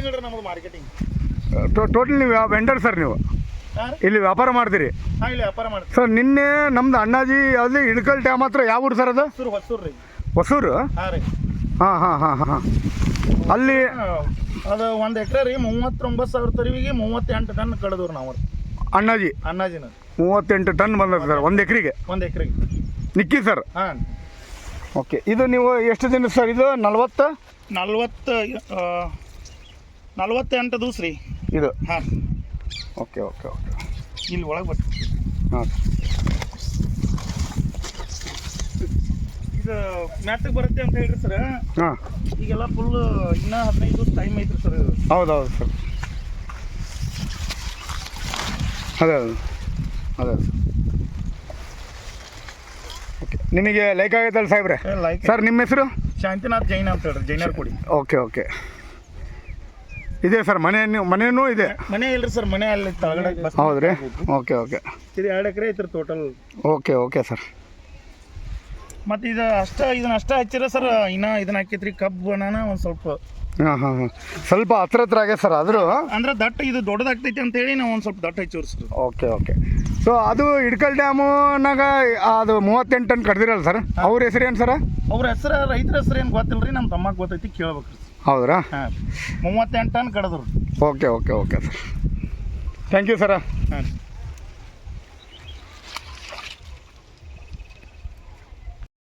ತಿಂಗಳು ರೀ ನಮ್ಮದು ಮಾರ್ಕೆಟಿಂಗ್. ಟೋಟಲ್ ನೀವು ವೆಂಡರ್ ಸರ್ ನೀವು ಇಲ್ಲಿ ವ್ಯಾಪಾರ ಮಾಡ್ತೀರಿ? ಹಾಂ, ಇಲ್ಲಿ ವ್ಯಾಪಾರ ಮಾಡ್ತೀವಿ ಸರ್. ನಿನ್ನೆ ನಮ್ದು ಅಣ್ಣಾಜಿ ಅಲ್ಲಿ ಇಳಕಲ್ ಡ್ಯಾಮ್ ಹತ್ರ ಯಾವ ಊರು ಸರ್ ಅದು? ಹೊಸೂರು ರೀ. ಹೊಸೂರು? ಹಾಂ ರೀ. ಹಾಂ ಅಲ್ಲಿ ಅದು 1 ಎಕರೆ ರೀ 39,000 ತರಿವಿಗೆ 38 ಟನ್ ಕಳೆದವ್ರು ನಾವು. ಅಣ್ಣಾಜಿನ 38 ಟನ್ ಬಂದದ ಸರ್ 1 ಎಕರೆಗೆ? 1 ಎಕರೆಗೆ ನಿಕ್ಕಿ ಸರ್. ಹಾಂ. ಓಕೆ. ಇದು ನೀವು ಎಷ್ಟು ದಿನ ಸರ್ ಇದು? 48 ದಿವಸ ರೀ ಇದು? ಹಾಂ. ಓಕೆ. ಇಲ್ಲಿ ಒಳಗೆ ಬರ್ತೀವಿ. ಹಾಂ. ಇದು ಮ್ಯಾಟಿಗೆ ಬರುತ್ತೆ ಅಂತ ಹೇಳ್ರಿ ಸರ್. ಹಾಂ. ಈಗೆಲ್ಲ ಫುಲ್ ಇನ್ನೂ 15 ದಿವಸ ಟೈಮ್ ಐತ್ರಿ ಸರ್. ಹೌದು ಸರ್. ಅದೇ ಓಕೆ. ನಿಮಗೆ ಲೈಕ್ ಆಗೈತಲ್ಲ ಸಾಹೇಬ್ರೆ? ಲೈಕ್. ಸರ್ ನಿಮ್ಮ ಹೆಸರು? ಶಾಂತಿನಾಥ್ ಜೈನ ಅಂತ ಹೇಳ್ರಿ, ಜೈನರ್ ಕೊಡಿ. ಓಕೆ. ಇದೆ ಸರ್ ಮನೆಯೂ ಇದೆ? ಮನೆ ಇಲ್ರಿ ಸರ್, ಮನೆ ಅಲ್ಲಿ ತಳಗಡೆ. ಹೌದ್ರಿ? ಓಕೆ. ಇದು 2 ಎಕರೆ ಐತ್ರಿ ಟೋಟಲ್. Okay sir. ಮತ್ತು ಇದನ್ನ ಅಷ್ಟೇ ಹಚ್ಚಿರ ಸರ್. ಇನ್ನೂ ಇದನ್ನ ಹಾಕೈತ್ರಿ ಕಬ್ಬು ಬನಾನ ಒಂದು ಸ್ವಲ್ಪ. ಹಾಂ. ಸ್ವಲ್ಪ ಹತ್ರ ಆಗೈತೆ ಸರ್. ಆದರೂ ಅಂದ್ರೆ ದಟ್ಟ ಇದು ದೊಡ್ಡದಾಗ್ತೈತಿ ಅಂತೇಳಿ ನಾವು ಒಂದು ಸ್ವಲ್ಪ ದಟ್ಟ ಹಚ್ಚಿವ್ರಿ ಸರ್. ಓಕೆ. ಸೊ ಅದು ಇಳಕಲ್ ಡ್ಯಾಮುನಾಗ ಅದು 38 ಟನ್ ಕಡ್ದಿರಲ್ಲ ಸರ್? ಅವ್ರ ಹೆಸರು ಏನು ಸರ್? ಅವ್ರ ಹೆಸರು ರೈತರ ಹೆಸರು ಏನು ಗೊತ್ತಿಲ್ಲ ರೀ, ನಮ್ಮ ತಮ್ಮಗೆ ಗೊತ್ತೈತಿ, ಕೇಳ್ಬೇಕ್ರಿ. ಹೌದ್ರಾ? ಹಾಂ. 38 ಟನ್ ಕಳೆದ್ರು. Okay sir. Thank you sir. ಹಾಂ.